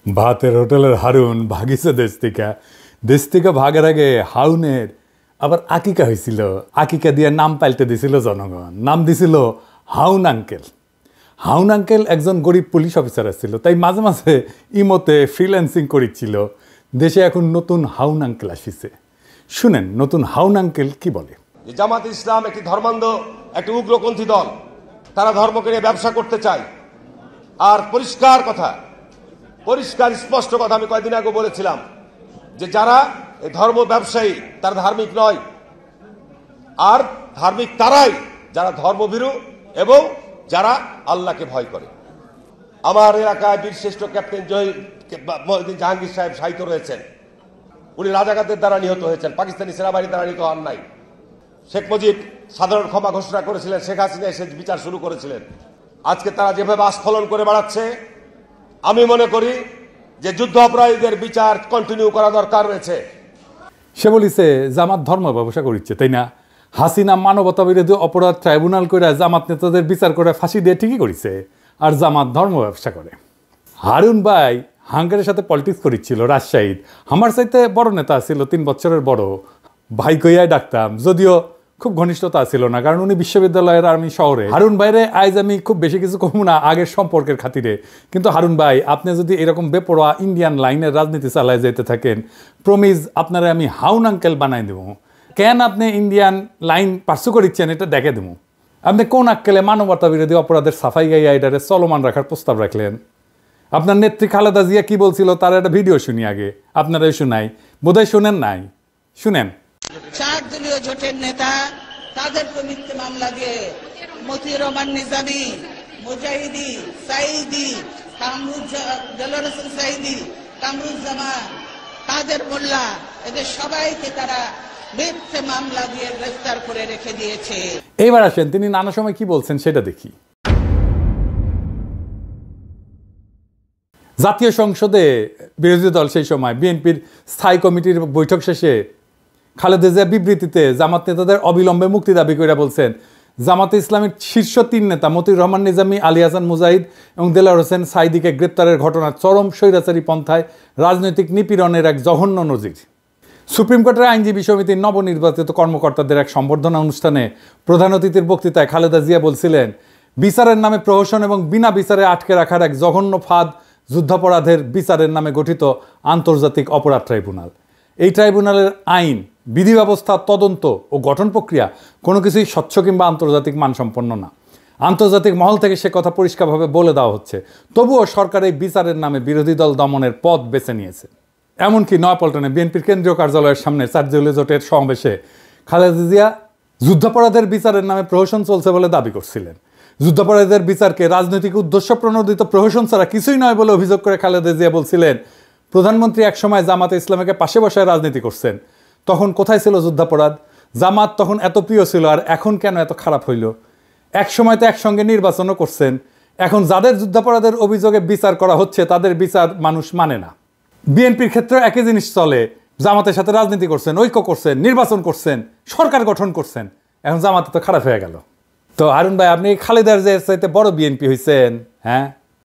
ভাতের হোটেলের হারুন ভাগিছে দেশ থেকে ভাগের আগে হাউনের আবার আকিকা হয়েছিল। আকিকা দিয়ে নাম পাল্টে দিছিল জনগণ, নাম দিছিল হাউন আঙ্কেল। হাউন আঙ্কেল একজন গরিব পুলিশ অফিসার ছিল, তাই মাঝে মাঝে ইমোতে ফ্রিল্যান্সিং করেছিল। দেশে এখন নতুন হাউন আঙ্কেল আসিছে, শুনেন নতুন হাউন আঙ্কেল কি বলে। জামাত ইসলাম একটি ধর্মান্ধ, একটি উগ্রপন্থী দল। তারা ধর্মকে নিয়ে ব্যবসা করতে চায়। আর পরিষ্কার স্পষ্ট কথা আমি কয়েকদিন আগে বলেছিলাম যে যারা এই ধর্ম ব্যবসায়ী তারা ধার্মিক নয়, আর ধার্মিক তারাই যারা ধর্মভীরু এবং যারা আল্লাহকে ভয় করে। আমার এলাকায় বীরশ্রেষ্ঠ ক্যাপ্টেন মহিউদ্দিন জাহাঙ্গীর সাহেব শাহিদ রয়েছেন। উনি রাজাকারদের দ্বারা নিহত হয়েছেন, পাকিস্তানি সেনাবাহিনীর দ্বারা নিহত হন নাই। শেখ মুজিব সাধারণ ক্ষমা ঘোষণা করেছিলেন, শেখ হাসিনা এসে বিচার শুরু করেছিলেন। আজকে তারা যেভাবে আস্ফলন করে বেড়াচ্ছে, আমি মনে করি যে যুদ্ধ অপরাধীদের বিচার কন্টিনিউ করা দরকার রয়েছে। সে বলিছে জামাত ধর্ম ব্যবসা করিচ্ছে, তাই না? হাসিনা মানবতা বিরোধী অপরাধ ট্রাইব্যুনাল করে জামাত নেতাদের বিচার করে ফাঁসি দিয়ে ঠিকই করেছে, আর জামাত ধর্ম ব্যবসা করে। হারুন ভাই হাঙ্গারের সাথে পলিটিক্স করিচ্ছিল রাজশাহীর। আমার চাইতে বড় নেতা ছিল, 3 বছরের বড়। ভাই কইয়াই ডাকতাম, যদিও খুব ঘনিষ্ঠতা ছিল না, কারণ উনি বিশ্ববিদ্যালয়ের আর আমি শহরে। হারুন ভাইরে আজ আমি খুব বেশি কিছু কমু না আগের সম্পর্কের খাতিরে। কিন্তু হারুন ভাই, আপনি যদি এরকম বেপরোয়া ইন্ডিয়ান লাইনের রাজনীতি চালায় যেতে থাকেন, প্রমিজ আপনারা আমি হাউন আঙ্কেল বানাই দেব। কেন আপনি ইন্ডিয়ান লাইন পার্সু করিচ্ছেন এটা দেখে দেবো। আপনি কোন আক্কেলে মানবতা বিরোধী অপরাধের সাফাই গাইয়া এটারে চলমান রাখার প্রস্তাব রাখলেন? আপনার নেত্রী খালেদা জিয়া কি বলছিল তার একটা ভিডিও শুনি আগে, আপনারাই শোনাই, বোধহয় শোনেন নাই, শুনেন। 4 দলীয় জোটের নেতা তাদের মিথ্যে মামলা দিয়ে মতিউর রহমান নিজামী, মুজাহিদি, সাইদি, দেলোয়ার হোসেন সাইদি, কামরুজ্জামান, কাদের মোল্লা, এদের সবাইকে তারা মিথ্যে মামলা দিয়ে গ্রেফতার করে রেখে দিয়েছে। এইবার আসেন তিনি নানা সময় কি বলছেন সেটা দেখি। জাতীয় সংসদে বিরোধী দল সেই সময় বিএনপির স্থায়ী কমিটির বৈঠক শেষে খালেদা জিয়া বিবৃতিতে জামাত নেতাদের অবিলম্বে মুক্তি দাবি করে বলছেন, জামাতে ইসলামের শীর্ষ 3 নেতা মতিউর রহমান নিজামী, আলী হাসান মুজাহিদ এবং দেলোয়ার হোসেন সাইদিকে গ্রেপ্তারের ঘটনা চরম স্বৈরাচারী পন্থায় রাজনৈতিক নিপীড়নের এক জঘন্য নজির। সুপ্রিম কোর্টের আইনজীবী সমিতির নবনির্বাচিত কর্মকর্তাদের এক সম্বর্ধনা অনুষ্ঠানে প্রধান অতিথির বক্তৃতায় খালেদা জিয়া বলছিলেন, বিচারের নামে প্রহসন এবং বিনা বিচারে আটকে রাখার এক জঘন্য ফাঁদ যুদ্ধাপরাধের বিচারের নামে গঠিত আন্তর্জাতিক অপরাধ ট্রাইব্যুনাল। এই ট্রাইব্যুনালের আইন, বিধি ব্যবস্থা, তদন্ত ও গঠন প্রক্রিয়া কোনো কিছুই স্বচ্ছ কিংবা আন্তর্জাতিক মানসম্পন্ন না। আন্তর্জাতিক মহল থেকে সে কথা পরিষ্কারভাবে বলে দেওয়া হচ্ছে, তবুও সরকার এই বিচারের নামে বিরোধী দল দমনের পথ বেছে নিয়েছে। এমনকি নয়াপল্টনে বিএনপির কেন্দ্রীয় কার্যালয়ের সামনে 4 দলীয় জোটের সমাবেশে খালেদা জিয়া যুদ্ধাপরাধের বিচারের নামে প্রহসন চলছে বলে দাবি করছিলেন। যুদ্ধাপরাধের বিচারকে রাজনৈতিক উদ্দেশ্য প্রণোদিত প্রহসন ছাড়া কিছুই নয় বলে অভিযোগ করে খালেদা জিয়া বলছিলেন, প্রধানমন্ত্রী একসময় জামাতে ইসলামকে পাশে বসায় রাজনীতি করছেন, তখন কোথায় ছিল যুদ্ধাপরাধ? জামাত তখন এত প্রিয় ছিল, আর এখন কেন এত খারাপ হইল? এক সময় তো একসঙ্গে নির্বাচনও করছেন। এখন যাদের যুদ্ধাপরাধের অভিযোগে বিচার করা হচ্ছে তাদের বিচার মানুষ মানে না। বিএনপির ক্ষেত্রে একই জিনিস চলে, জামাতের সাথে রাজনীতি করছেন, ঐক্য করছেন, নির্বাচন করছেন, সরকার গঠন করছেন, এখন জামাতে তো খারাপ হয়ে গেল। তো হারুন ভাই, আপনি খালেদার যে চাইতে বড় বিএনপি হয়েছেন, হ্যাঁ?